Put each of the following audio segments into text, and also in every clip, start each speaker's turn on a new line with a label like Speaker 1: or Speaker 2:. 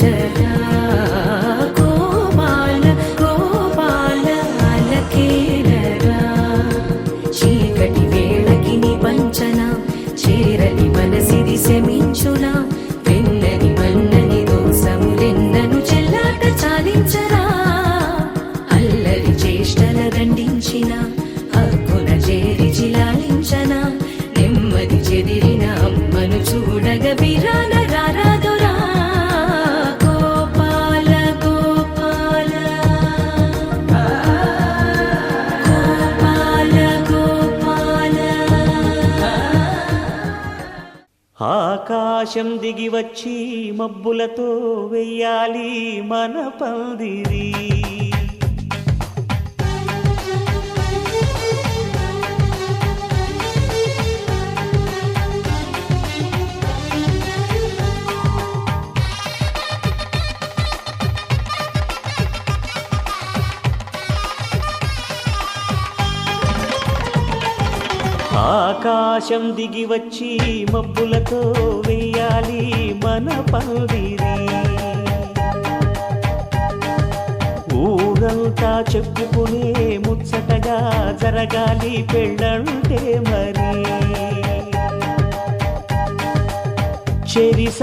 Speaker 1: పంచరా గోపాల గోపాల అలకేలరా చీకటి వేళకి నీ పంచనా చేరని మనసిది శమించునా వెన్నని మన్నని దోసములెన్నను చెల్లాట చాలించరా అల్లరి చేష్టల దండించిన హక్కున చేరి చిలాలించనా నెమ్మది చెదిరిన అమ్మను చూడగ విరాన రారాదురా గోపాల గోపాల గోపాల గోపాల.
Speaker 2: ఆకాశం దిగి వచ్చి మబ్బులతో వెయ్యాలి మన పందిరి ఆకాశం దిగి వచ్చి మబ్బులతో వెయ్యాలి మన పందిరి ఊరంతా చెప్పుకునే ముచ్చటగా జరగాలి పెళ్ళంటే మరి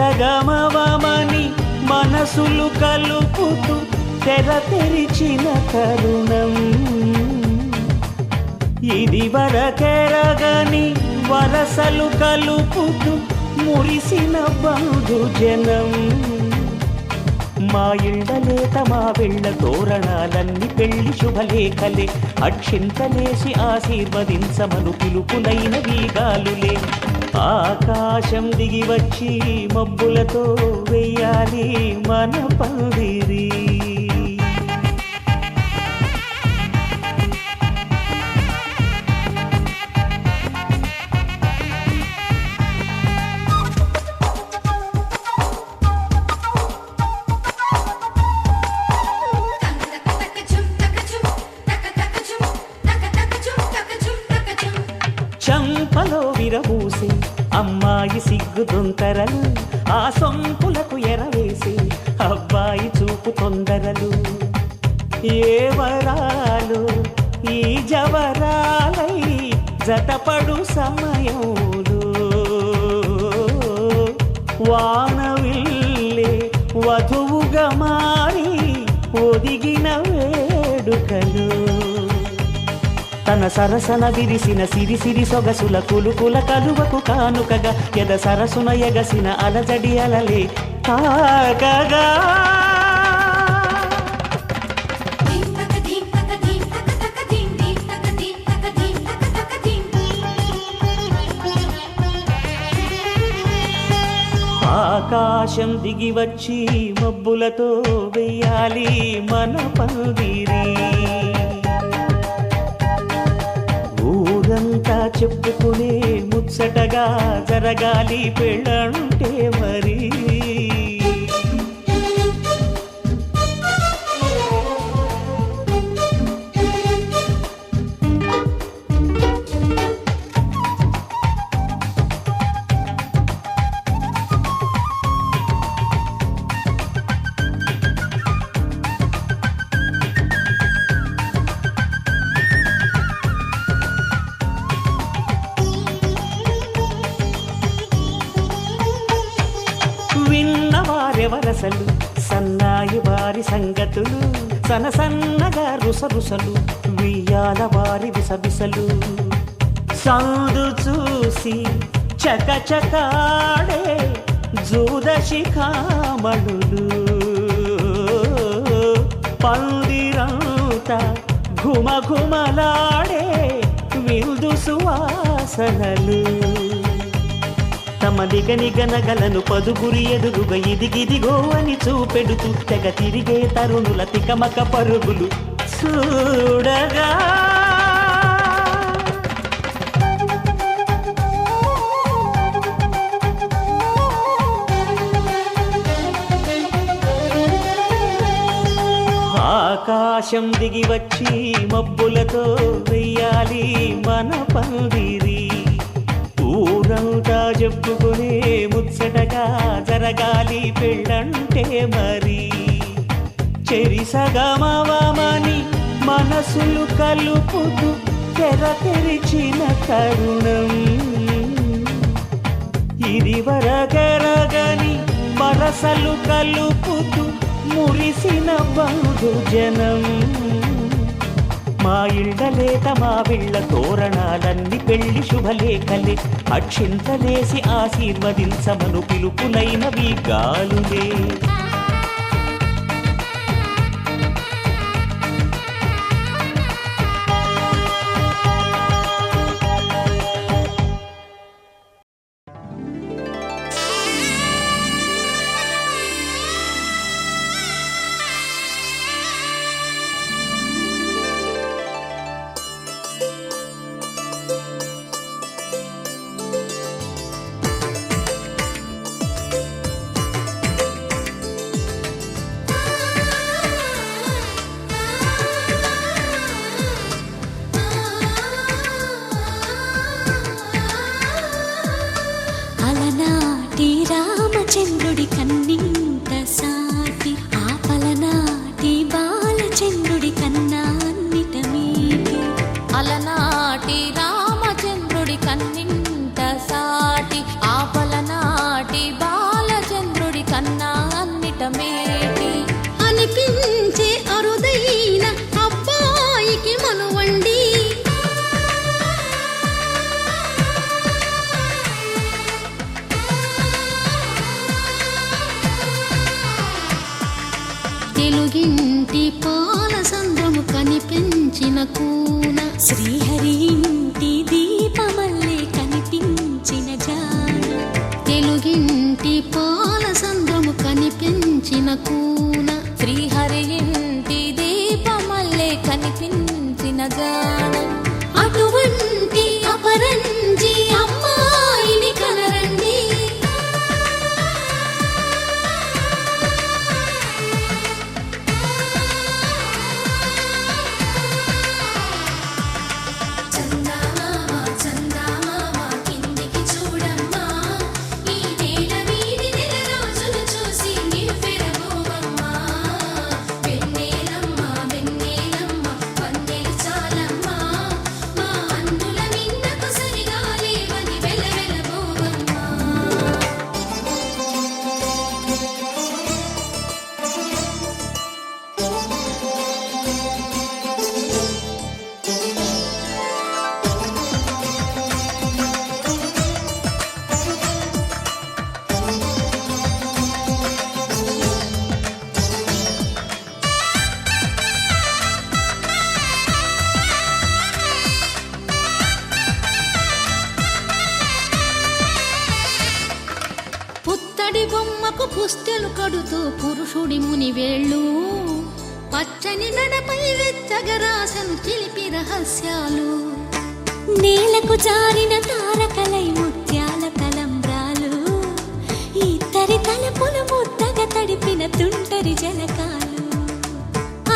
Speaker 2: చెరిసగమవమని మనసులు కలుపుతూ తెర తెరిచిన తరుణం ఇది వరకెరగని వరసలు కలుపుతూ మురిసిన బంధుజనం మా ఇళ్ళలేత మా వెళ్ళ తోరణాలన్నీ పెళ్లి శుభలేఖలే అక్షింతలేసి ఆశీర్వదించమను పిలుపులైన వీగాలులే ఆకాశం దిగి వచ్చి మబ్బులతో వెయ్యాలి మన పందిరి చంపలో విరబూసి అమ్మాయి సిగ్గుదొంతరలు ఆ సొంపులకు ఎరవేసి అబ్బాయి చూపు తొందరలు ఏ వరాలు ఈ జవరాలై జతపడు సమయంలో వానవిల్లే వధువుగా మారి ఒదిగిన వేడుకలు తన సరసన విరిసిన సిరిసిరి సొగసుల కులుకుల కలువకు కానుకగా ఎద సరసున ఎగసిన అలజడి అలలే తాకగా ఆకాశం దిగి వచ్చి మబ్బులతో వెయ్యాలి మన పందిరి ఊరంతా చెప్పుకునే ముచ్చటగా జరగాలి పెళ్ళంటే మరి విన్నవారెవరసలు సన్నాయి వారి సంగతులు సనసన్నగా రుసరుసలు వియ్యాల వారి విసబిసలు సందు చూసి చకచకాడే జూదశిఖామణులు పందిరంతా ఘుమఘుమలాడే విందు సువాసనలు తమ నిగనిగనగలను పదుగురి ఎదురుగా ఇదిగిదిగో అని చూపెడుతూ తెగ తిరిగే తరుణుల తికమక పరుగులు చూడగా ఆకాశం దిగి వచ్చి మబ్బులతో వెయ్యాలి మన పందిరి ఊరంతా చెప్పుకునే ముచ్చటగా జరగాలి పెళ్ళంటే మరి చెరిసగమవమని మనసులు కలుపుతూ తెర తెరిచిన తరుణం ఇది వరగరగని వరసలు కలుపుతూ మురిసిన బంధుజనం మా ఇళ్ళలేత మా వీళ్ళ తోరణాలన్నీ పెళ్లి శుభలేఖలే అక్షింతలేసి ఆశీర్వదించమను పిలుపులైనవి గాలులే
Speaker 1: చంద్రుడి కన్నింత సాటి ఆపలనాటి బాలచంద్రుడి కన్నా అన్నిట మీటి
Speaker 3: అలనాటి రామచంద్రుడి కన్నింత సాటి ఆపలనాటి బాలచంద్రుడి కన్నా అన్నిట మేటి
Speaker 1: అనిపించే అరుదైన అబ్బాయికి మనువండి తెలుగింటి పాల సంద్రము కనిపించిన కూన శ్రీహరి ఇంటి దీపమల్లే కనిపించిన జాన తెలుగింటి పాల సంద్రము కనిపించిన కూన
Speaker 3: శ్రీహరి ఇంటి దీపమల్లే కనిపించిన జాన
Speaker 1: అటువంటి అపరంజి అమ్మాయిని కనరండి పుత్తడి బొమ్మకు పుస్తెలు కడుతూ పురుషుడి ముని వేళ్ళు పచ్చని నడపై వెచ్చగరాసను చిలిపి రహస్యాలు నేలకు జారిన తారకలై ముత్యాల తలంబ్రాలు ఇద్దరి తలపులు ముద్దగా తడిపిన తుంటరి జలకాలు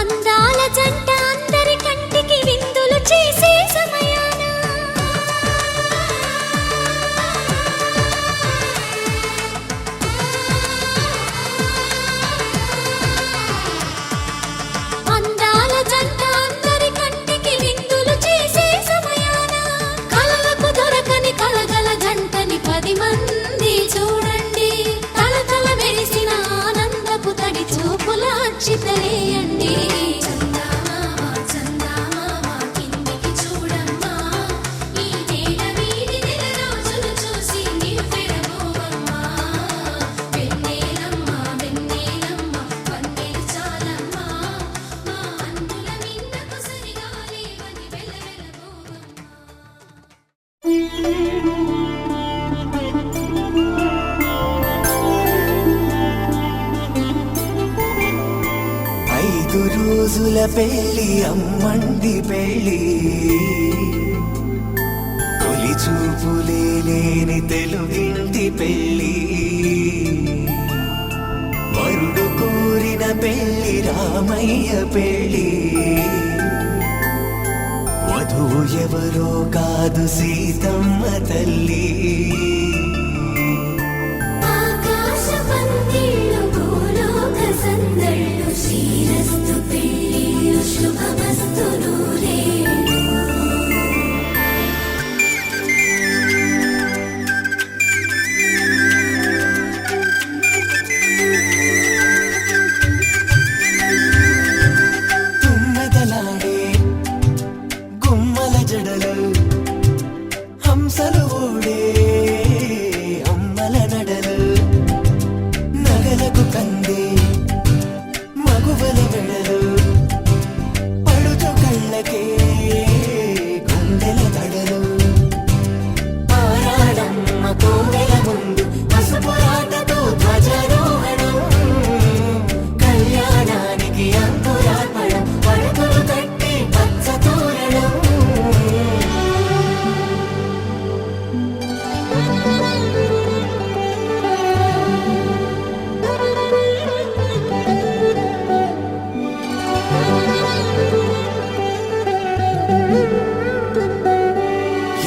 Speaker 1: అందాల జంట అందరి కంటికి విందులు చేసే సమయాన అందాల జంట అందరి కంటికి విందులు చేసే సమయాన కలలకు దొరకని కలగల జంటని 10 మంది చూడండి తలతల మెరిసిన ఆనందపు తడి చూపుల అక్షితలేయండి
Speaker 4: రోజుల పెళ్లి అమ్మండి పెళ్లి తొలి చూపులే లేని తెలుగింటి పెళ్లి వరుడు కోరిన పెళ్లి రామయ్య పెళ్లి వధువు ఎవరో కాదు సీతమ్మ తల్లి.
Speaker 1: ఆకాశ పందిళ్ళు భూలోక సందళ్ళు శ్రీరస్తు పెళ్ళిళ్ళు శుభమస్తు నూరేళ్ళు.
Speaker 4: తుమ్మెదలాడే గుమ్మల జడలు హంసలు ఊడే అమ్మల నడలు నగలకు కంది మగువల మెడలు పడుచు కళ్ళకే గుండెల తడలు ఆరాడమ్మ కోవెల ముందు పసుపు రాతతో ధ్వజారోహణం కళ్యాణానికి అంకురార్పణం పడకలు కట్టి పచ్చ తోరణం.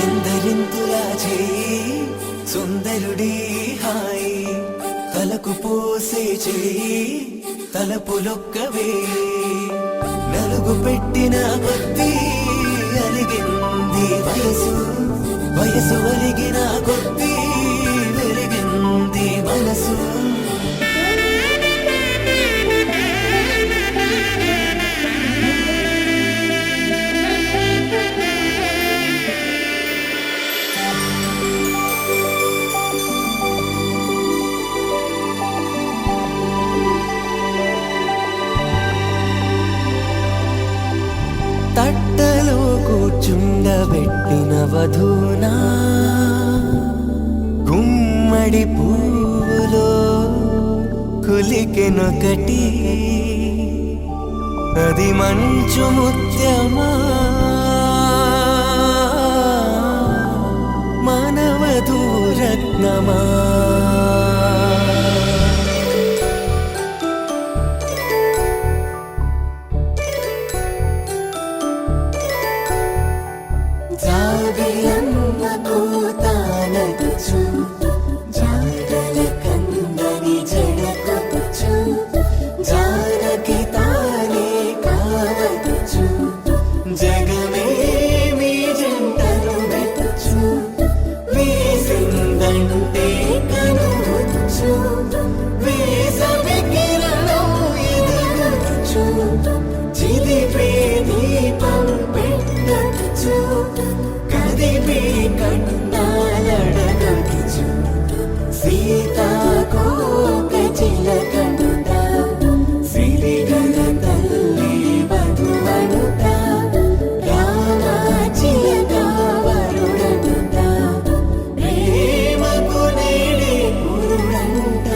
Speaker 4: ఎందరింతులా చేయి సుందరుడి హాయి తలకు పోసే చేయి తలపులొక్కవే నలుగు పెట్టిన కొద్దీ అలిగింది వయసు వయసు అలిగిన కొద్దీ వెలిగింది మనసు. తట్టలో కూర్చుండబెట్టిన వధూనా గుమ్మడి పువ్వులో కులికెనొకటి అది మంచు ముత్యమా మానవధూ రత్నమా. జాబిలమ్మ కూతానగుచు జాడల కందని జడకొచ్చు జానకి తానే కావదుచు జగమే మీ జంటను వెతుచు వేసిందంటే కనువచ్చు వేసవి కిరణం ఎదుగుచు చిదిపే దీపం పెట్టచ్చు కదిపే కన్నాలడగచ్చు సీతాకోక చిలకనుట సిరిగల తల్లి వధువనుట రామాచిలక వరుడనుట ప్రేమకు నేడే పురుడంట.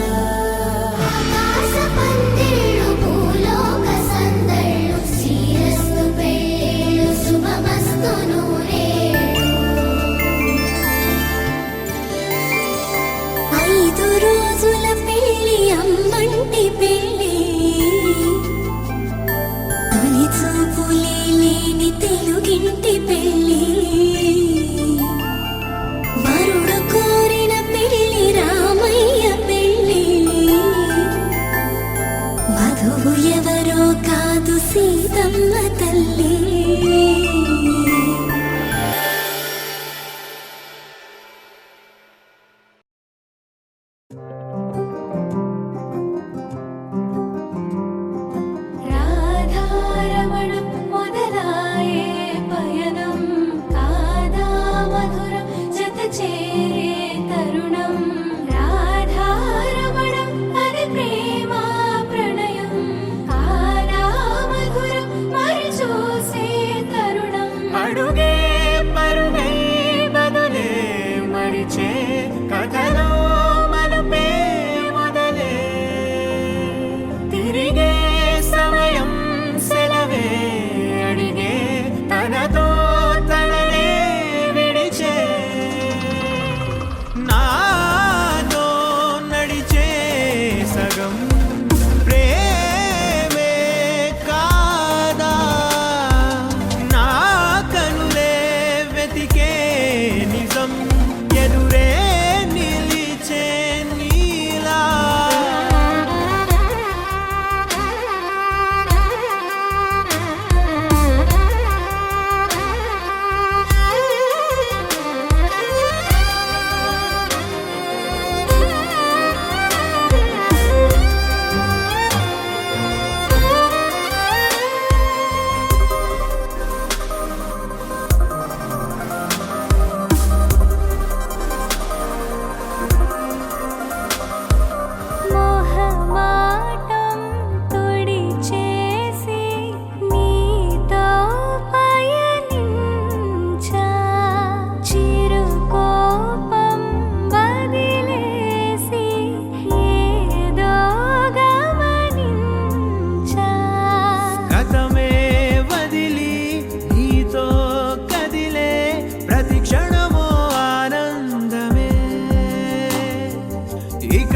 Speaker 1: ఆకాశ పందిళ్ళు భూలోక సందళ్ళు శ్రీరస్తు పెళ్ళిళ్ళు శుభమస్తు నూరేళ్ళు.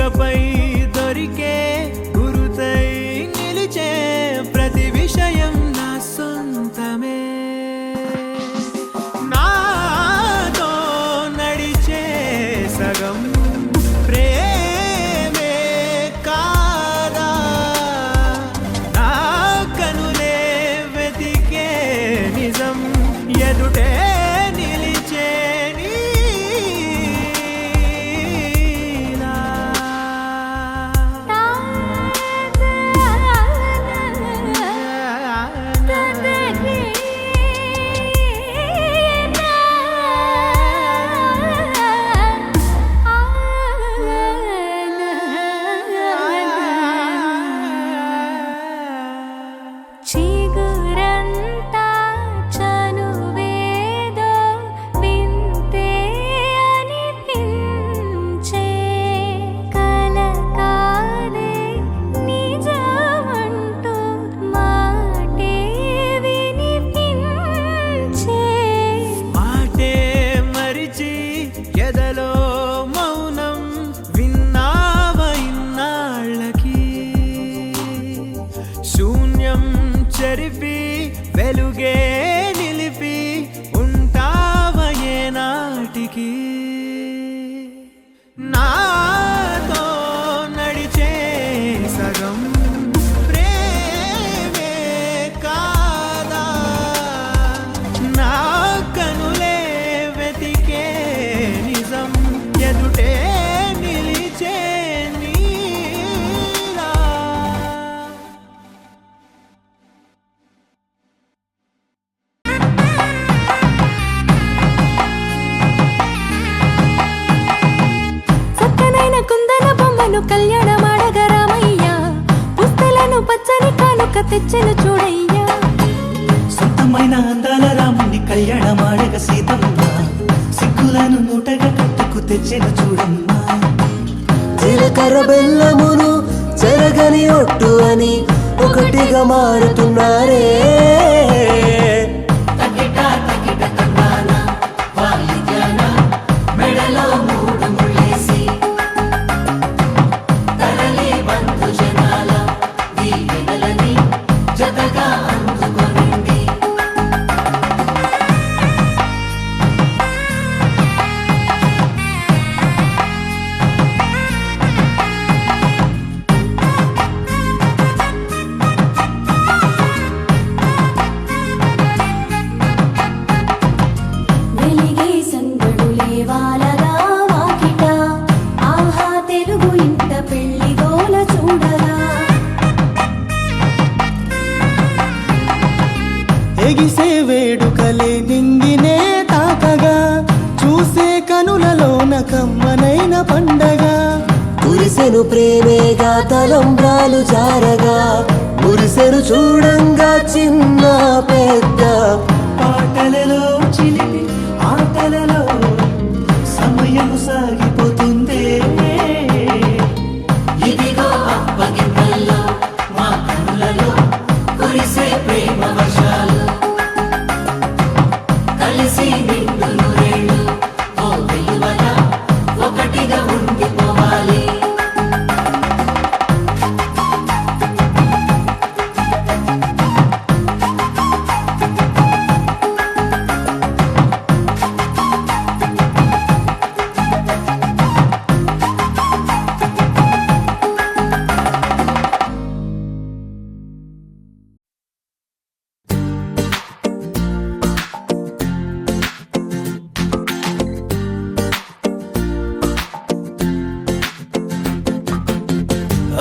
Speaker 5: ఇకపై దొరికే గురుతై నిలిచే ప్రతి విషయం నా సొంతమే నాతో నడిచే సగం ప్రేమే కాదా నా కనులే వెతికే నిజం ఎదుటే నిలిచే నీలా.
Speaker 1: చిగురంతా చనువేదో వింతే అనిపించే కల కాదే నిజమంటూ మాటే వినిపించే
Speaker 5: మాటే మరిచి ఎదలో మౌనం విన్నావ ఇన్నాళ్ళకి శూన్యం చెరిపి వెలుగే నిలిపి ఉంటావ ఏనాటికి నాతో నడిచే సగం ప్రేమే కాదా నా కనులే వెతికే నిజం ఎదుటే నిలిచే నీలా.
Speaker 1: చక్కనైన కుందన బొమ్మను కళ్యాణమాడగరామయ్య పుస్తలను పచ్చని కానుక తెచ్చెను చూడయ్యా
Speaker 2: సొంతమైన అందాల రాముని కళ్యాణమాడగ సీతమ్మ సిగ్గులను మూటగా కట్టుకు తెచ్చిన చూడమ్మా.
Speaker 4: జీలకర్ర బెల్లమును చెరగని ఒట్టు అని ఒకటిగా మారుతున్నారే
Speaker 1: వెలిగే సందడులే వాలగా వాకిట ఆహా తెలుగు ఇంట పెళ్లి గోల చూడగా
Speaker 4: ఎగిసే వేడుకలే నింగినే తాకగా చూసే కనులలోన కమ్మనైన పండగ కురిసెను ప్రేమేగా తలంబ్రాలు జారగా మురిసెను చూడంగా చిన్న పెద్ద
Speaker 2: పాటలలో చిలిపి ఆటలలో సమయం సాగిపోతుందే
Speaker 4: ఇదిగో అప్పగింతల్లో మా కనులలో కురిసే ప్రేమ వర్షాలు కలిసి నిండు నూరేళ్ళు ఓ వెలువల ఒకటిగా ఉండిపోవాలి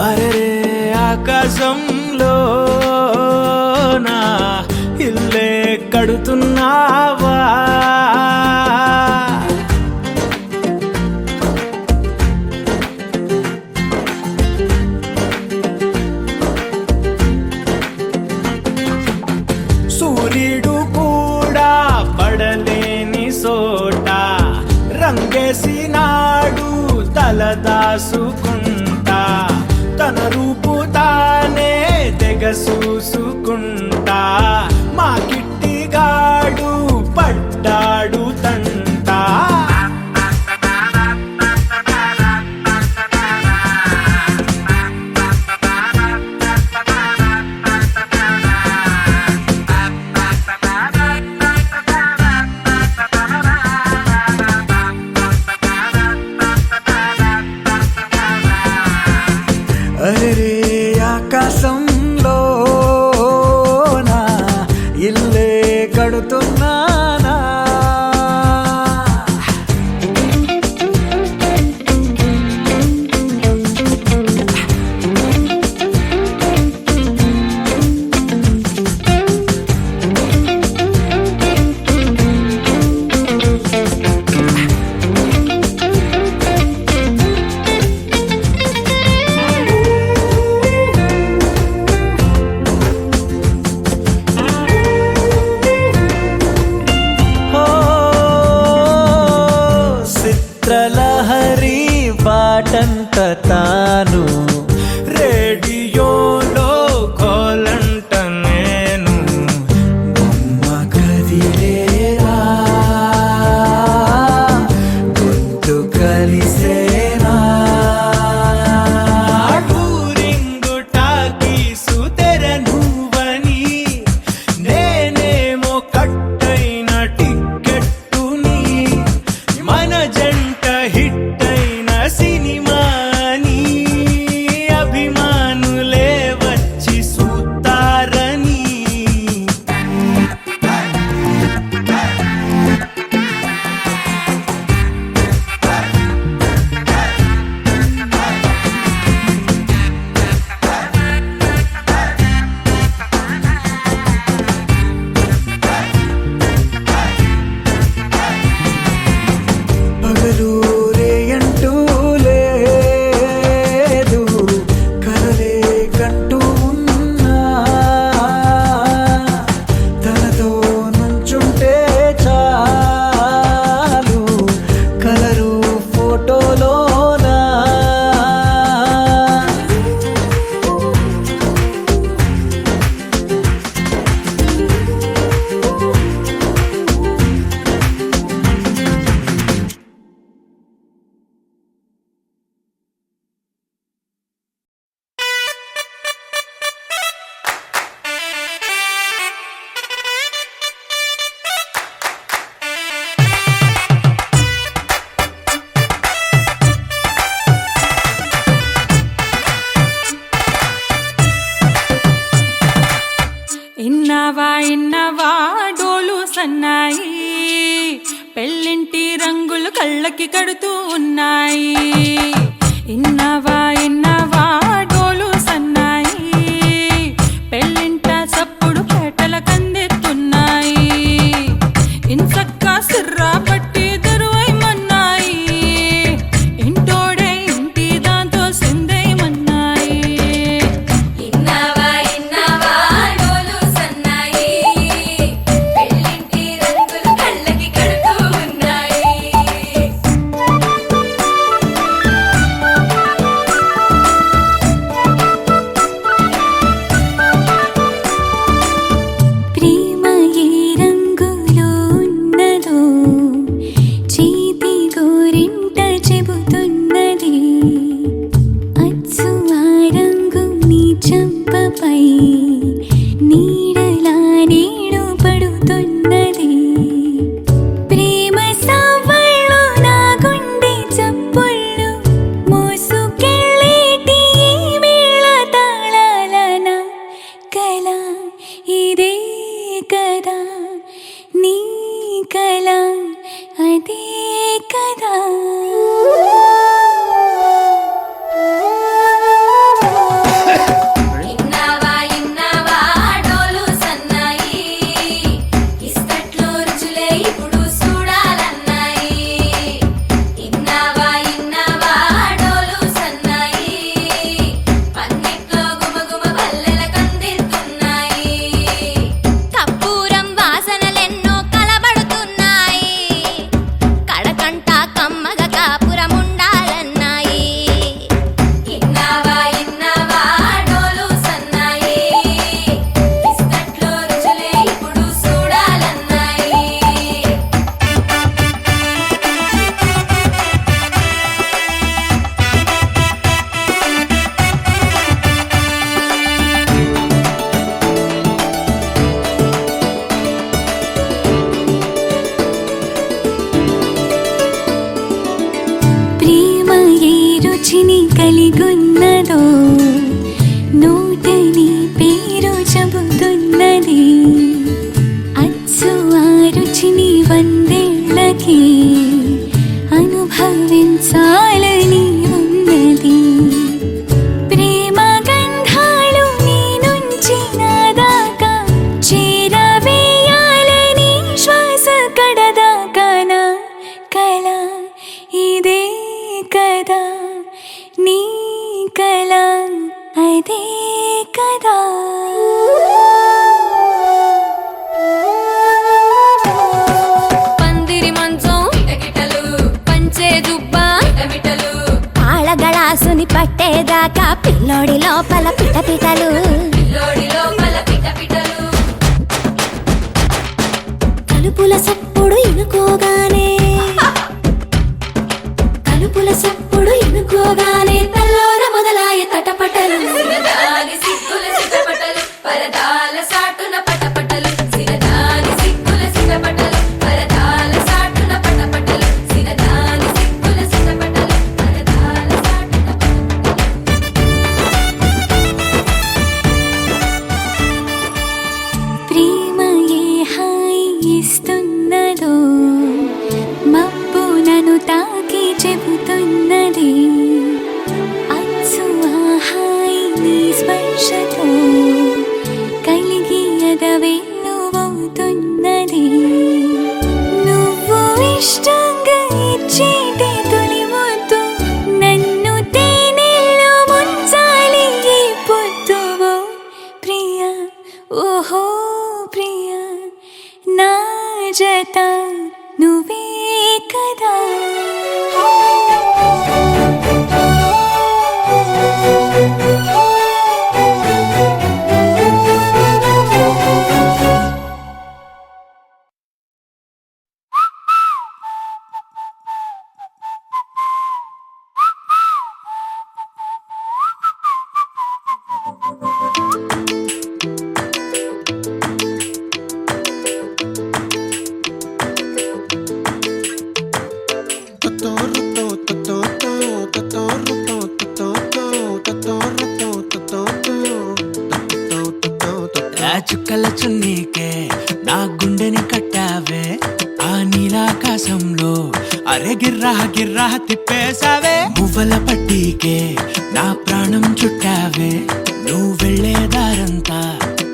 Speaker 5: అరే ఆకాశంలో నా ఇల్లే కడుతున్నావా సూర్యుడు కూడా పడలేని సోట రంగేసినాడు తలదాసుకుంటా తన రూపు తానే తెగ చూసుకుంటా మా కిట్టిగాడు పడ్డాడు తంటా
Speaker 2: పాటంట తాను
Speaker 5: రేడియోలో కోలంట నేను
Speaker 2: బొమ్మ కదిలేరా గొంతు కలిసేరా
Speaker 5: టూరింగు టాకీసు తెర నువ్వని నేనేమో కట్టైన టిక్కెట్టుని మన జంట హిట్ అయిన సినిమాని అభిమానులే వచ్చి చూస్తారని
Speaker 2: పగలూరే అంటూ లేదు కలలే కంటూ ఉన్నా తనతో నుంచుంటే చాలు కలరు ఫోటోలోనా
Speaker 1: ఇన్నవా డోలు సన్నాయి పెళ్ళింటి రంగులు కళ్ళకి కడుతూ ఉన్నాయి. ఇన్నవా డోలు సన్నాయి పెళ్ళింట సప్పుడు పేటల కందెత్తున్నాయి. ఇన్సక్క సిర్రా పట్టి దరువైమన్నాయి ఇంటోడే ఇంటి దాంతో సిందేయమన్నాయి. కలిగున్నదో నూటని పేరు చెబుతున్నది. అచ్చు ఆ రుచిని వందేళ్ళకి అనుభవించాలని ఉన్నది. ప్రేమ గంధాలు నీ నుంచి నా దాకా చేరవేయాలని శ్వాస కడదాకా నా కళ ఇదే కదా నీ కళ అదే కదా. పందిరి మంచం పంచే దుబ్బ తాళగ పలాసుని పట్టేదాకా పిల్లోడి లోపల పిటపిటలు తలుపుల సప్పుడు ఇనుకోగానే తల్లోన మొదలాయ తటపటలు పరదాల సాటున పటపటలు సిరదాని సిక్కుల సిటపటలు పరదాల సాటున పటపటలు సిరదాని సిక్కుల సిటపటలు పరదాల సాటున ప్రేమ ఏ హాయి ఇస్తున్నదో మబ్బు నన్ను తాకి చెబుతున్నది అచ్చు ఆ హాయి నీ స్పర్శతో కలిగి ఎదవెన్నువవుతున్నది నువ్వు ఇష్టంగా ఇచ్చేటి తొలి ముద్దు నన్ను తేనెల్లో ముంచాలి ఈ పొద్దువో ప్రియా ఓహో ప్రియా నా జత నువ్వే కదా
Speaker 5: ఆ చుక్కల చున్నీకే నా గుండెని కట్టావే ఆ నీలాకాశంలో అరే గిర్రా గిర్రా తిప్పేశావే మువ్వల పట్టీకే నా ప్రాణం చుట్టావే నువ్వు వెళ్ళేదారంతా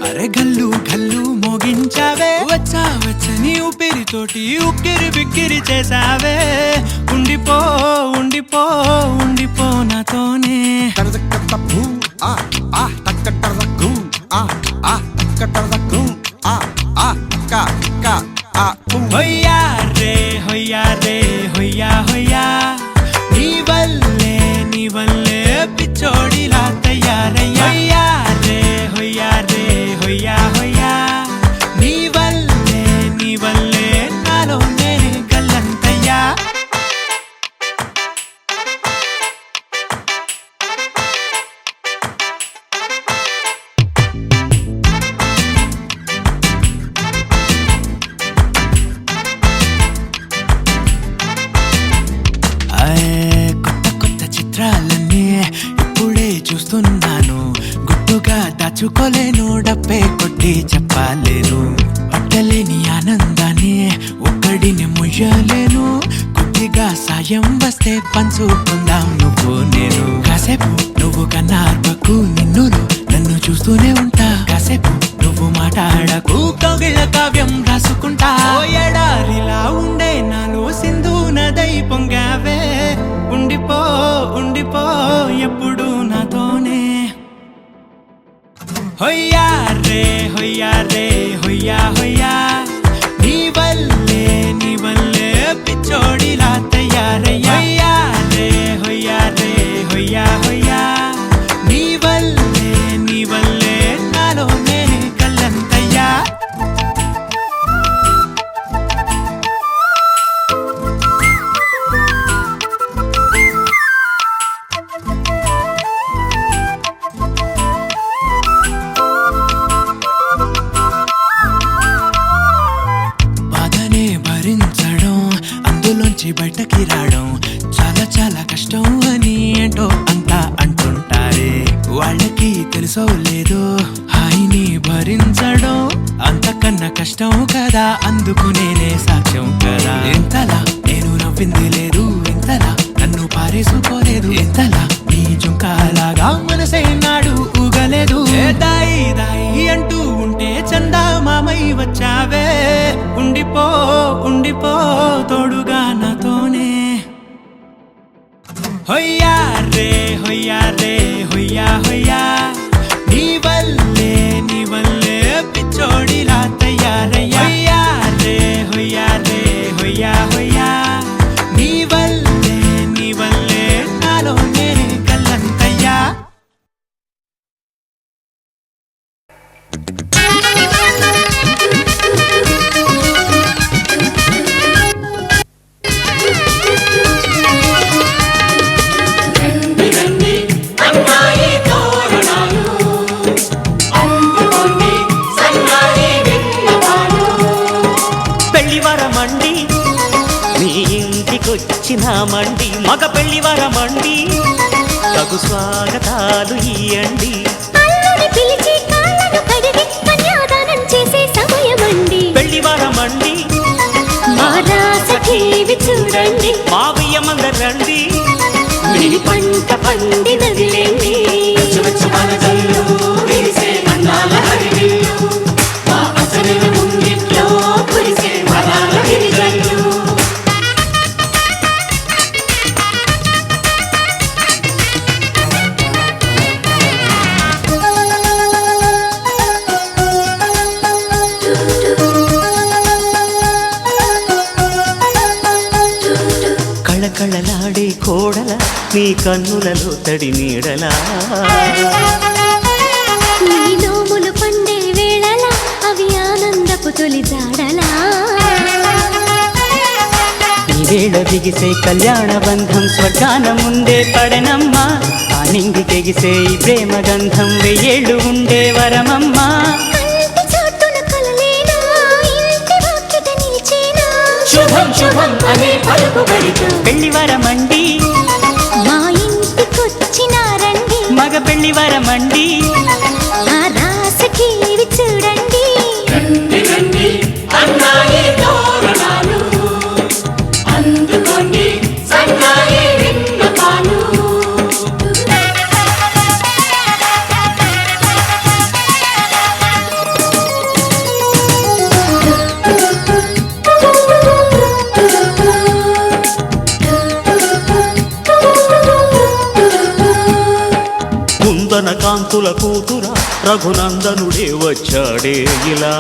Speaker 5: అరే గల్లు గల్లు మోగించావే వచ్చా వచ్చని ఊపిరితోటి ఉక్కిరి బిక్కిరి చేసావే ఉండిపో ఉండిపో ఉండిపో నాతోనే హొయ్యా రే హొయ్యా రే హొయ్యా హొయ్యా నీ వల్లే పిచ్చోడిలా తయారయ్యా హొయ్యా రే హొయ్యా హొయ్యా నీ వల్లే నాలో నేనే గల్లంతయ్యా కొత్త చిత్రాలన్నీ ఇప్పుడే చూస్తున్నాను గుట్టుగా దాచుకోలేను డబ్బే కొట్టి చెప్పలేను పట్టలేని ఆనందాన్ని ఒక్కడిని ముయ్యలేను కొద్దిగా సాయం వస్తే పంచుకుందాం నువ్వు నేను కాసేపు నువ్వు కన్నార్పకు నిన్నులు నన్ను చూస్తూనే ఉంటా కాసేపు నువ్వు మాట్లాడకు కౌగిళ్ళ కావ్యం రాసుకుంటా ఎడారిలా ఉండే నాలో సింధు నదై పొంగావే ఉండిపో ఉండిపో ఎప్పుడు నాతోనే హొయ్యా రే హొయ్యా రే హొయ్యా హొయ్యా నీ వల్లే పిచ్చోడిలా తయారయ్యా హొయ్యా రే హొయ్యా హొయ్యా నీ వల్లే నాలో నేనే కల్లంతయ్యా బాధనే భరించడం అందులోంచి బయటకి రావడం చాలా చాలా కష్టం అని ఏంటో అంతా అంటుంటారే వాళ్ళకి తెలుసో లేదో హాయిని భరించడం అంతకన్నా కష్టం కదా అందుకు నేనే సాక్ష్యం కదా ఎంతలా నేను నవ్వింది లేదు ఎంతలా నన్ను పారేసుకోలేదు ఎంతలా నీ జుంకాలాగా మనసే నాడు ఊగలేదు దాయి దాయి అంటూ ఉంటే చందా మామై వచ్చావే ఉండిపో ఉండిపో తోడుగా నాతోనే హొయ్యా రే హొయ్యా రే హొయ్యా హొయ్యా నీ వల్లే పిచ్చోడిలా తయారయ్యా హొయ్యా రే హొయ్యా హొయ్యా నీ వల్లే నాలో నేనే
Speaker 6: వచ్చినామండి మగ పెళ్లి వరమండి తగు స్వాగతాలు ఇయ్యండి
Speaker 1: అల్లుడి పిలిచి కాళ్ళను కడిగి కన్యాదానం చేసే సమయమండి
Speaker 6: పెళ్లి వరమండి
Speaker 1: మా రాస టీవీ చూడండి
Speaker 6: మావయ్యమందరు రండి
Speaker 1: మీ పంట పండినదిలేండి
Speaker 4: మన జల్లు విరిసే అన్నాల హరివిల్లు మా అసలు ముంగిట్లో కురిసే వరాల గిరిజల్లు
Speaker 6: కళకళలాడే కోడల నీ కన్నులలో తడి నీడలా
Speaker 1: నీ నోములు పండే వేళలా అవి ఆనందపు తొలి జాడలా
Speaker 6: ఈ వేళ దిగిసే కళ్యాణ బంధం స్వర్గాన ముందే పడనమ్మా ఆ నింగి తెగిసే ఈ ప్రేమ గంధం వెయ్యేళ్ళు ఉండే వరమమ్మా
Speaker 1: కంటి చాటున కలలేనా ఇంటి వాకిట నిలిచేనా
Speaker 4: శుభం శుభం అనే పలుకుబడితో
Speaker 6: పెళ్లి వరమండి
Speaker 1: మా ఇంటికొచ్చినారండి
Speaker 6: మగ పెళ్లి వరమండి
Speaker 1: ఆ రాసకి ఇవి చూడండి
Speaker 4: రండి రండి అన్నాయి తోరణాలు అందుకోండి సన్నాయి విన్నపాలు
Speaker 6: కుందన కాంతుల కూతురా రఘునందనుడే వచ్చాడే ఇలా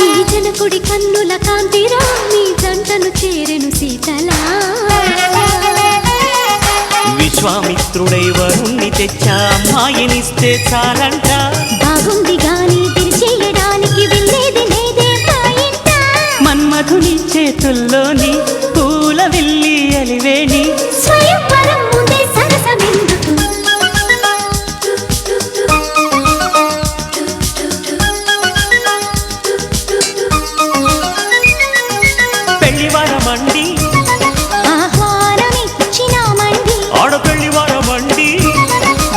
Speaker 1: ఈ జనకుడి కన్నుల కాంతిరా నీ జంటను చేరెను సీతలా
Speaker 6: విశ్వామిత్రుడై వరుణ్ణి తెచ్చా అమ్మాయినిస్తే చాలంట
Speaker 1: బాగుంది గాని తిరిచేయడానికి వెళ్ళేది లేదే మా ఇంట
Speaker 6: మన్మధుని చేతుల్లోని పూల విల్లి అలివేణి
Speaker 1: స్వయంవరం ముందే సరసమెందుకు
Speaker 6: పెళ్లి వరమండి
Speaker 1: ఆహ్వానమిచ్చినామండి
Speaker 6: ఆడపెళ్లి వరమండి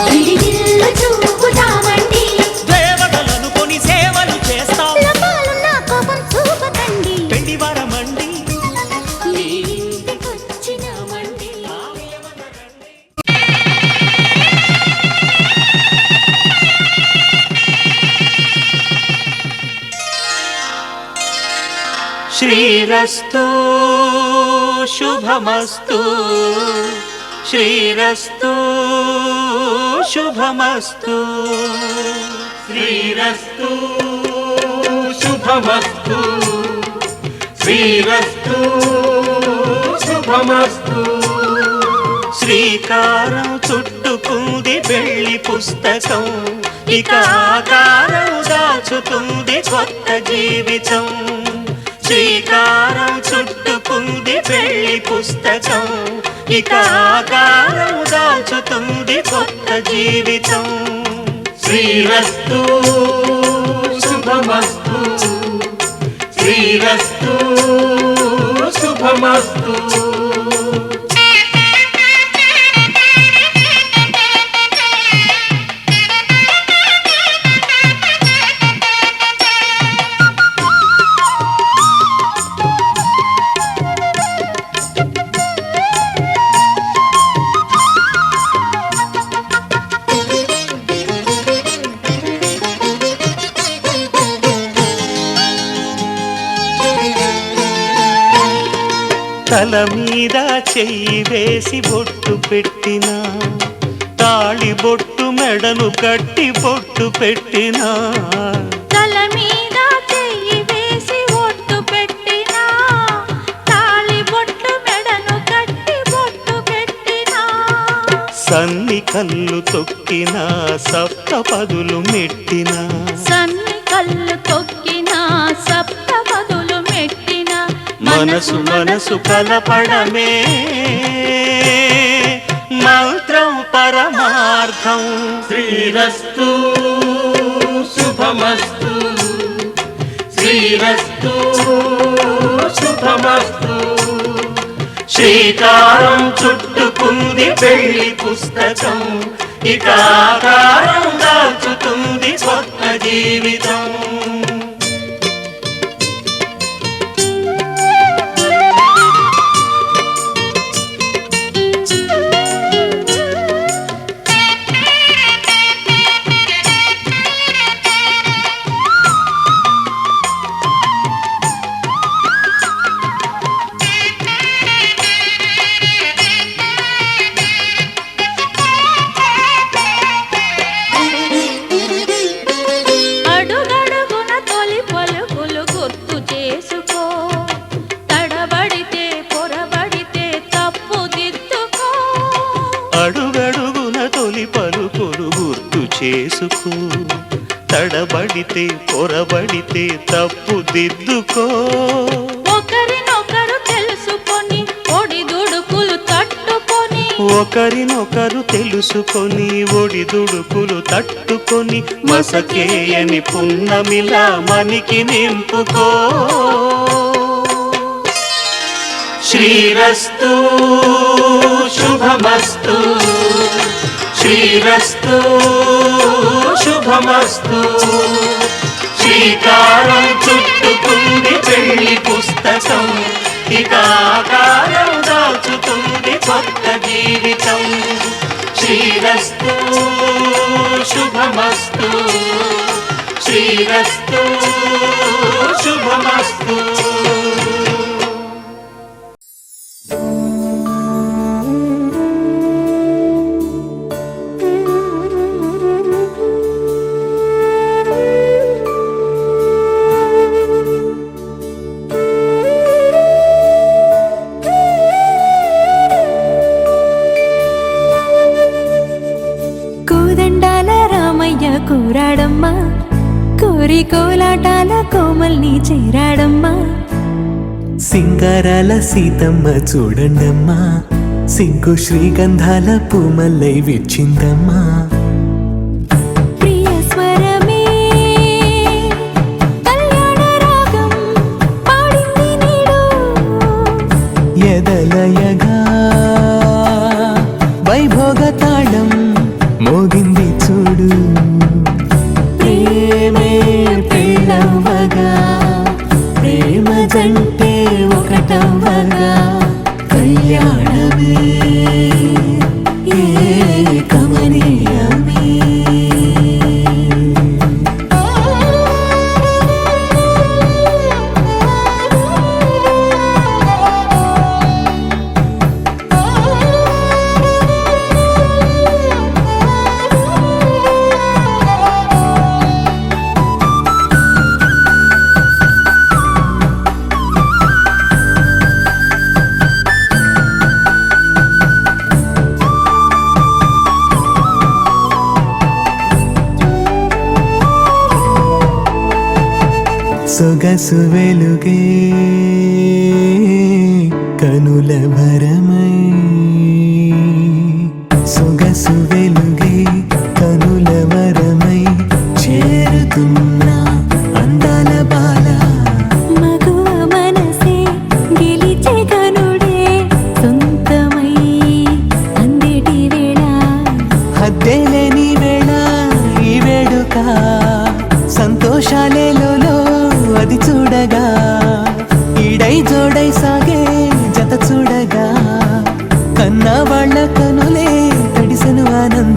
Speaker 1: విడిదిల్లు చూపుతామండి
Speaker 6: దేవతలను కొని సేవలు చేస్తాం
Speaker 1: లోపాలున్న కోపం చూపకండి
Speaker 6: పెళ్లి వరమండి
Speaker 1: మీ ఇంటికొచ్చినామండి
Speaker 6: శ్రీరస్తు శుభమస్తు శ్రీరస్తు శుభమస్తు
Speaker 7: శ్రీరస్తు శుభమస్తు శ్రీరస్తు శుభమస్తు
Speaker 6: శ్రీకారం చుట్టుకుంది పెళ్లి పుస్తకం ఇక ఆకారం దాచుతుంది కొత్త జీవితం శ్రీకారం చుట్టుకుంది పెళ్లి పుస్తకం ఇక ఆకారం దాచుతుంది కొత్త జీవితం
Speaker 7: శ్రీరస్తు శుభమస్తు శ్రీరస్తు శుభమస్తు
Speaker 6: తల మీద చెయ్యి వేసి బొట్టు పెట్టినా తాళి బొట్టు మెడను కట్టి బొట్టు పెట్టినా
Speaker 3: తల మీద చెయ్యి వేసి ఒట్టు పెట్టినా తాళి బొట్టు మెడను కట్టి బొట్టు పెట్టినా
Speaker 6: సన్ని కళ్ళు తొక్కినా సప్త పదులు మెట్టినా
Speaker 3: సన్ని కళ్ళు తొక్కినా సప్త పదులు మెట్టినా
Speaker 6: మనసు మనసు కలపడమే మంత్రం పరమార్థం
Speaker 7: శ్రీరస్తు శుభమస్తు శ్రీరస్తు శుభమస్తు శ్రీకారం చుట్టుకుంది పెళ్లి పుస్తకం, ఇక ఆకారం దాచుతుంది కొత్త జీవితం.
Speaker 5: చేసుకో, తడబడితే పొరబడితే తప్పు దిద్దుకో.
Speaker 3: ఒకరినొకరు తెలుసుకొని ఒడిదుడుకులు తట్టుకొని,
Speaker 5: ఒకరినొకరు తెలుసుకొని ఒడిదుడుకులు తట్టుకొని, మసకేయని పున్నమిలా మనికి నింపుకో.
Speaker 7: శ్రీరస్తు శుభమస్తు, శ్రీరస్తు శుభమస్తు. శ్రీకారం చుట్టుకుంది పెళ్లి పుస్తకం, ఇక ఆకారం దాచుతుంది కొత్త జీవితం. శ్రీరస్తు శుభమస్తు, శ్రీరస్తు శుభమస్తు.
Speaker 1: కూరాడమ్మా కోరి కోలాటాల కోమల్ని చేరాడమ్మా.
Speaker 2: సింగారాల సీతమ్మ చూడండమ్మా, సింకు శ్రీగంధాల పూమల్లై విచ్చిందమ్మా.
Speaker 1: ప్రియ స్వరమే కళ్యాణ రాగం పాడింది నీడు,
Speaker 2: ఎదలయగా వైభోగ తాళం మోగింది చూడు. ప్రేమే పెళ్ళవ్వగా, ప్రేమ జంటే ఒకటవ్వగా, కళ్యాణమే కమనీయమే. సొగసు వెలుగే కనుల భరమై, సొగసు వెలుగే కనుల వరమై చేరుతున్న అందాల బాల.
Speaker 1: మగువ మనసే గెలిచే కనుడే సొంతమై అందేటి వేళ,
Speaker 2: హద్దేలేని వేళ ఈ వేడుక, సంతోషాలేలో అది చూడగా, ఈడై జోడై సాగే జత చూడగా, కన్నా వాళ్ళ కనులే తడిసెను ఆనంద.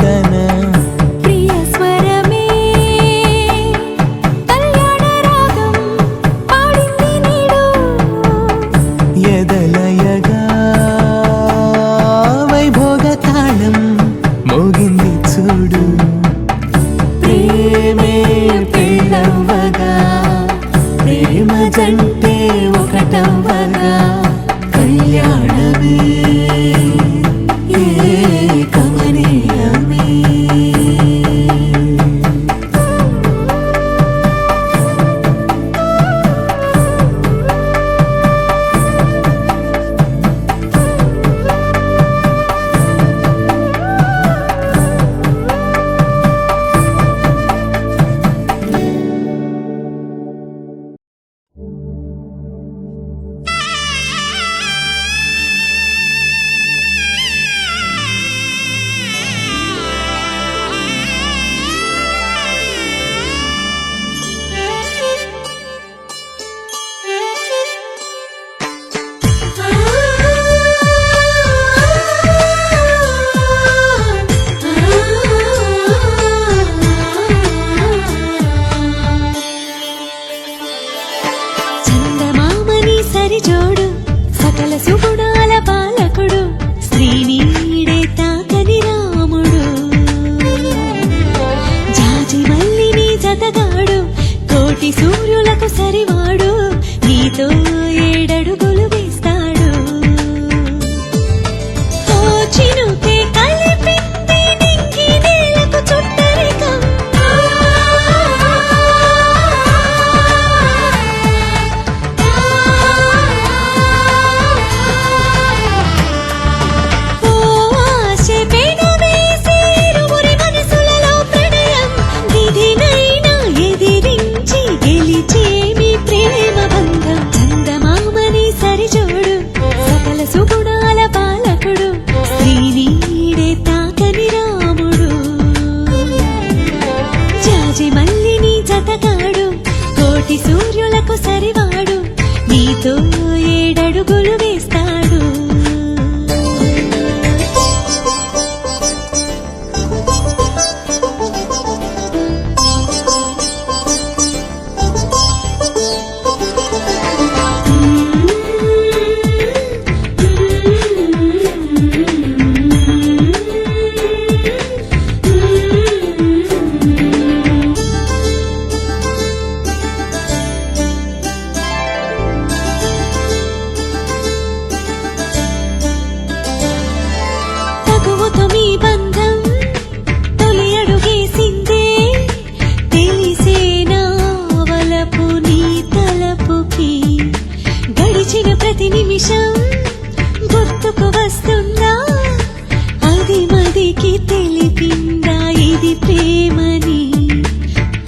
Speaker 1: ఇది ప్రేమని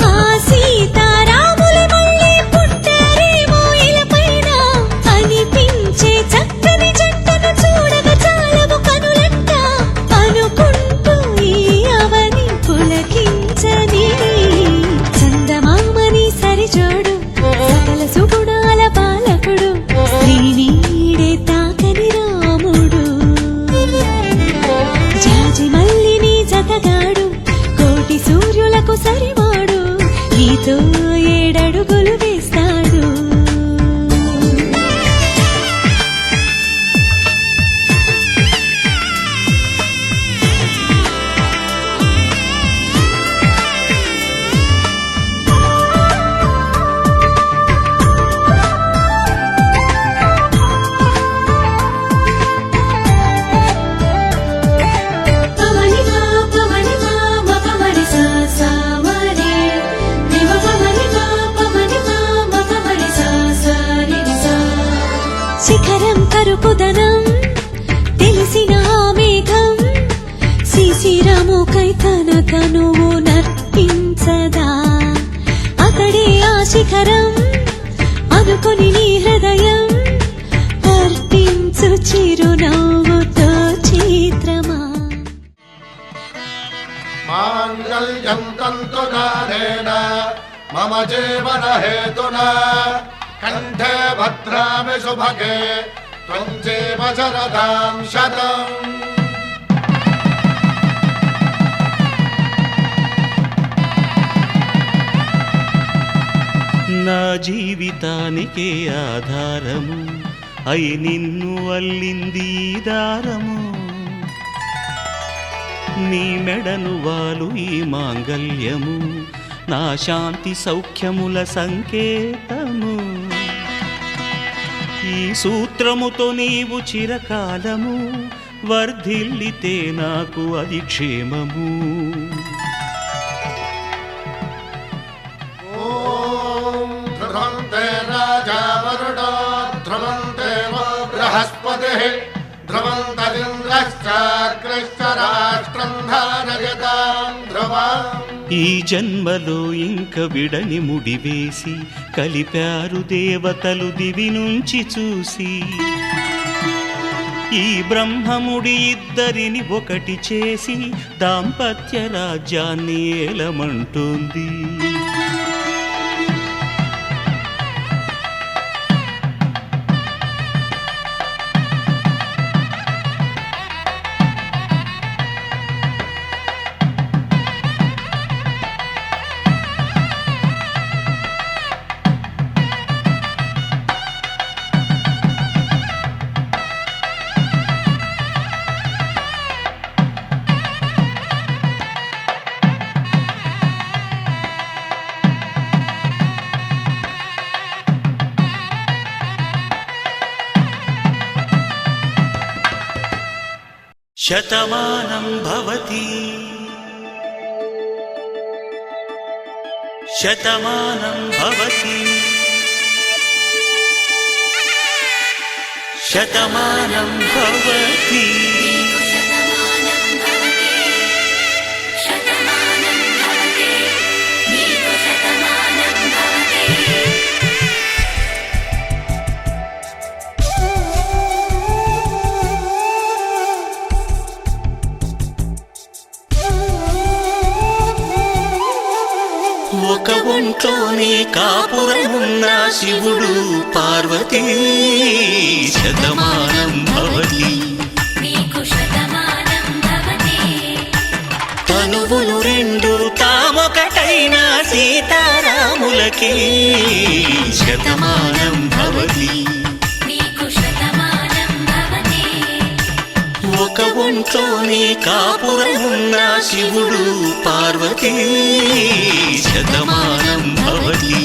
Speaker 1: ఆ సీతారాముల మళ్ళీ పుట్టారేమో ఇలపైన అనిపించే చక్కని జంటను చూడగా చాలవు కనులంట అనుకుంటూ ఈ అవని పులకించని చందమామని సరిజోడు సకల సుగుణాల పాలకుడు శ్రీనీడే తాకని రాముడు జాజి మల్లిని జతగాడు కోటి సూర్యులకు సరివాడు నీతో ఏడడుగులు వేస్తాడు శిఖరం కరుకుదనం తెలిసిన ఆ మేఘం శిశిరముకై తన కనువు నర్పించదా అక్కడే ఆ శిఖరం అనుకుని నీ హృదయం అర్పించు చిరునవ్వుతో చిత్రమా
Speaker 8: మాంగళ్యం తంతునానేన మమ జీవన హేతునా కంఠే భద్రామి శుభగే త్వం జీవ శరదాం శతం
Speaker 5: నా జీవితానికే ఆధారము అయి నిన్ను అల్లింది ఈ దారము నీ మెడను వాలు ఈ మాంగల్యము నా శాంతి సౌఖ్యముల సంకేతము ఈ సూత్రముతో నీవు చిరకాలము వర్ధిల్లితే నాకు అది క్షేమము
Speaker 8: ఓం ధ్రువంతే రాజా వరుడో ధ్రువంతే బృహస్పతిః ధ్రువంతరింద్రశ్చాగ్రశ్చ రాష్ట్రం ధారయతాం ధ్రువం
Speaker 5: ఈ జన్మలో ఇంక విడని ముడివేసి కలిపారు దేవతలు దివి నుంచి చూసి ఈ బ్రహ్మముడి ఇద్దరిని ఒకటి చేసి దాంపత్య రాజ్యాన్ని ఏలమంటుంది శతమానం భవతి శతమానం భవతి శతమానం భవతి ఒక ఒంట్లోనే కాపురమున్న శివుడు పార్వతీ శతమానం భవతి తనువులు రెండు తామొకటైన సీతారాములకి శతమానం భవతి ఒక ఒంట్లోనే కాపురమున్న శివుడు పార్వతీ శతమానం భవతి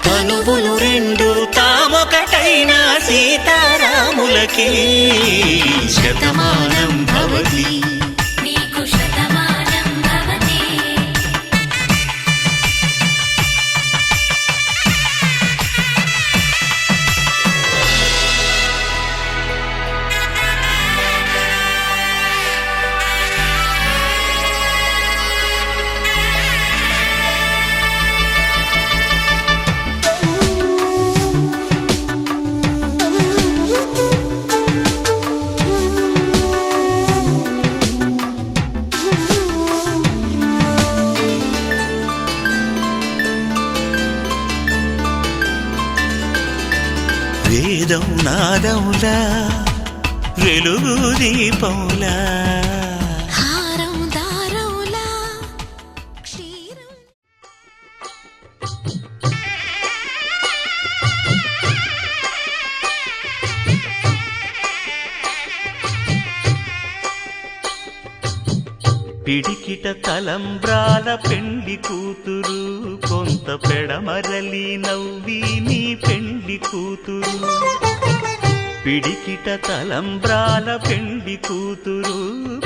Speaker 5: తనువులు రెండు తామొకటైన సీతారాములకి శతమానం భవతి నాదములా వెలుగు దీపములా
Speaker 1: హారం దారములా క్షీరం.
Speaker 5: పిడికిట తలంబ్రాల పెండి కూతురు కొంత పెడమరలి నవ్వి నీ పెండి కూతురు పిడికిట తలంబ్రాల పెండి కూతురు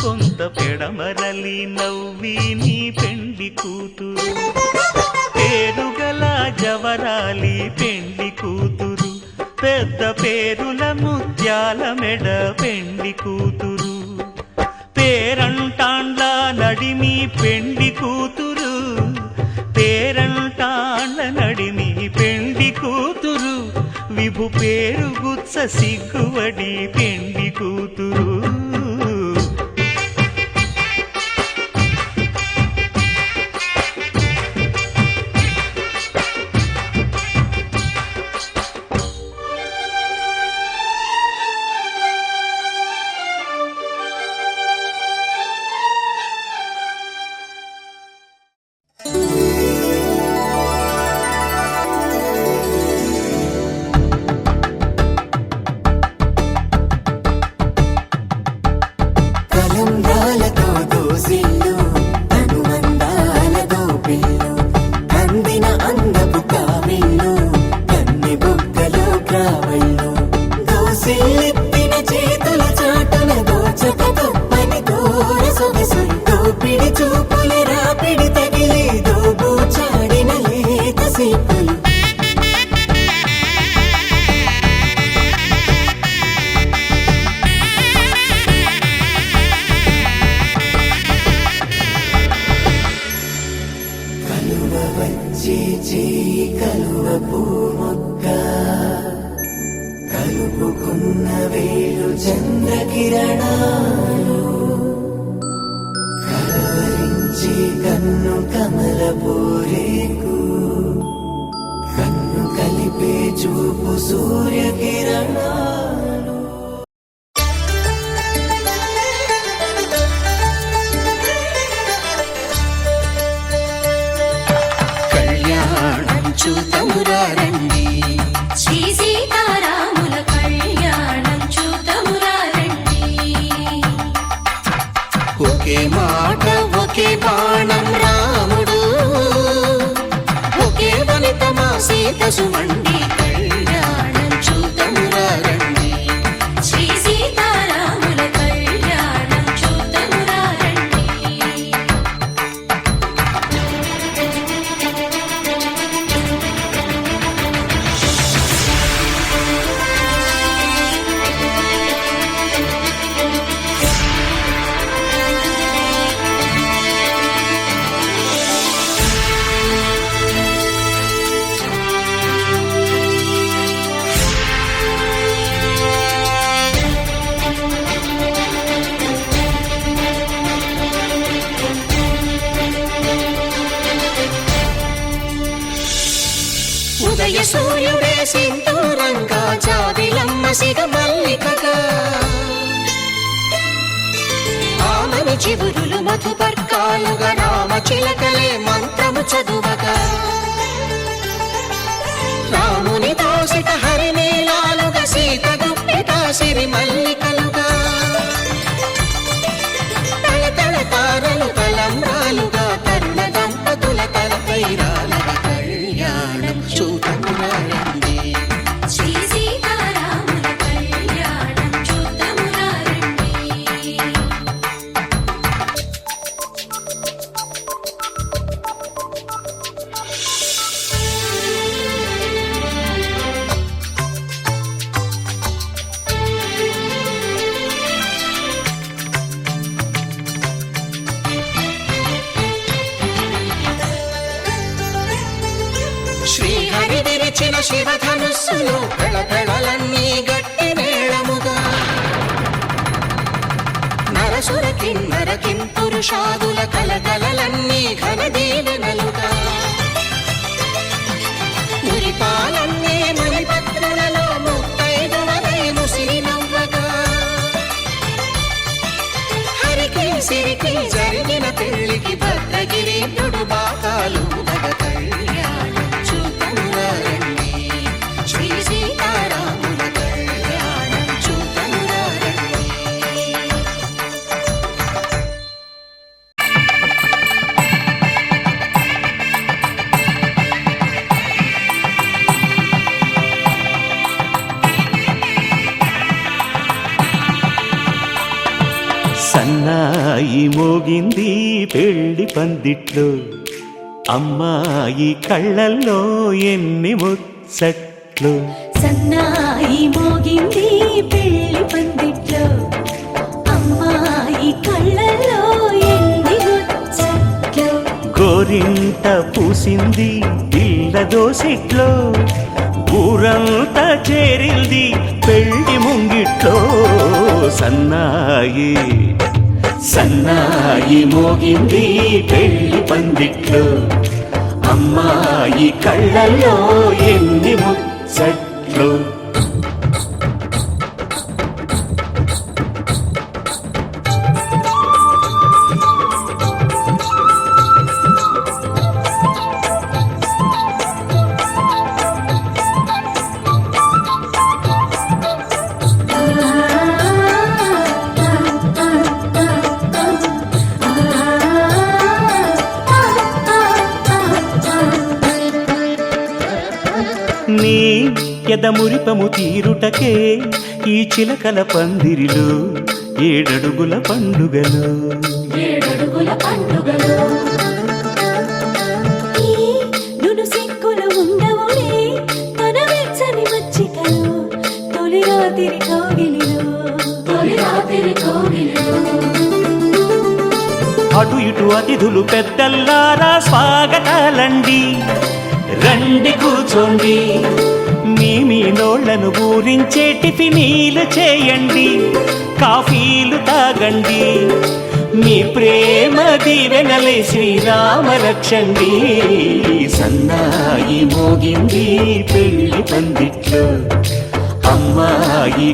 Speaker 5: కొంత పెడమరలి నవ్వి నీ పెండి కూతురు పేరుగల జవరాలి పెండి కూతురు పెద్ద పేరుల ముత్యాల మెడ పెండి కూతురు పేరంటాండ్ల నడిమి పెండి కూతురు పేరంటాండ్ల నడిమి పెండి కూతురు విభు పేరు గుత్స సిగ్గువడి పెండి కూతురు
Speaker 2: తలంబ్రాలతో దోసిళ్ళు అనుబంధాలతో పిల్లు అందిన అందపు కావిళ్ళు కన్ని బుగ్గలో గ్రావళ్ళు దోసిళ్ళెత్తిన చేతుల చాటున దోచక తప్పని దూర సొగసుంటూ పిడి చూపుల రాపిడి తగిలి దోబూచాడిన లేత సీపులు కలువ పూ మొక్క కలుపుకున్న వేలు చంద్రకిరణాలు కలవరించి కన్ను కమల పూరేకు కన్ను కలిపే చూపు సూర్యకిరణాలు
Speaker 1: చూతమురారండి శ్రీ సీతారాముల కళ్యాణం చూతమురారండి
Speaker 2: ఒకే మాట ఒకే బాణం రాముడు ఒకే వనిత మా సీత సుమండి
Speaker 1: కళ్యాణం చూతమురారండి శ్రీ సీతారాముల కళ్యాణం చూతమురారండి
Speaker 2: ఉదయ సూర్యుడే సింధూరంగా జాబిలమ్మ సిగ మల్లికగా ఆమని చివురులు మధుపర్కాలుగా రామ చిలకలే మంత్రము చదువగా రాముని దోసిట హరినీలాలుగా సీత గుప్పిట సిరి మల్లికలుగా తల తల తారలు తలంబ్రాలుగా తరుణ దంపతుల తలపైరాలుగా కళ్యాణం చూతమురారండి
Speaker 1: శ్రీ సీతారాముల కళ్యాణం చూతమురారండి
Speaker 2: శ్రీహరి విరిచిన శివధనుస్సులు పెళపెళలన్నీ గట్టి మేళముగా నరసుర కిన్నర కింపురుషాదుల కలకలలన్నీ ఘన దీవెనలుగా మురిపాలన్నీ మునిపత్రులలో ముత్తైదువరై సిరికి జరిగిన పెళ్లికి భద్రగిరీంద్రుడు బాకాలు భగ కళ్యాణం చూతమురారండి శ్రీ సీతారాముల కళ్యాణం చూతమురారండి.
Speaker 5: సన్నాయి మోగింది పెళ్లి పందిట్లో, అమ్మాయి కళ్ళల్లో ఎన్ని ముచ్చట్లు.
Speaker 1: సన్నాయి మోగింది పెళ్లి పందిట్లో, అమ్మాయి కళ్ళలో ఎన్ని ముచ్చట్లు.
Speaker 5: గోరింట పూసింది పిల్ల దోసిట్లో, ఊరంతా చేరింది పెళ్లి ముంగిట్లో. సన్నాయి సన్నాయి మోగింది పెళ్లి పందిట్లో, అమ్మాయి కళ్ళల్లో ఎన్ని ముచ్చట్లు. నీ ఎదమురిపము తీరుటకే ఈ చిలకల పందిరిలో ఏడడుగుల పండుగలు.
Speaker 1: ఏడడుగుల పండుగలు ఈ నును సిక్కులు ఉండవులే తన వెచ్చని మచ్చికలు. తొలి రాత్రి కోగిలిలో తొలి రాత్రి కోగిలిలో.
Speaker 5: అటు ఇటు అతిథులు పెద్దల్లారా స్వాగతాలండి, రండి కూర్చోండి. మీ నోళ్లను ఊరించే టిఫినీలు చేయండి, కాఫీలు తాగండి. మీ ప్రేమ దీవెనలే శ్రీరామ రక్షండి. సన్నాయి మోగింది పెళ్లి పందిట్లో, అమ్మాయి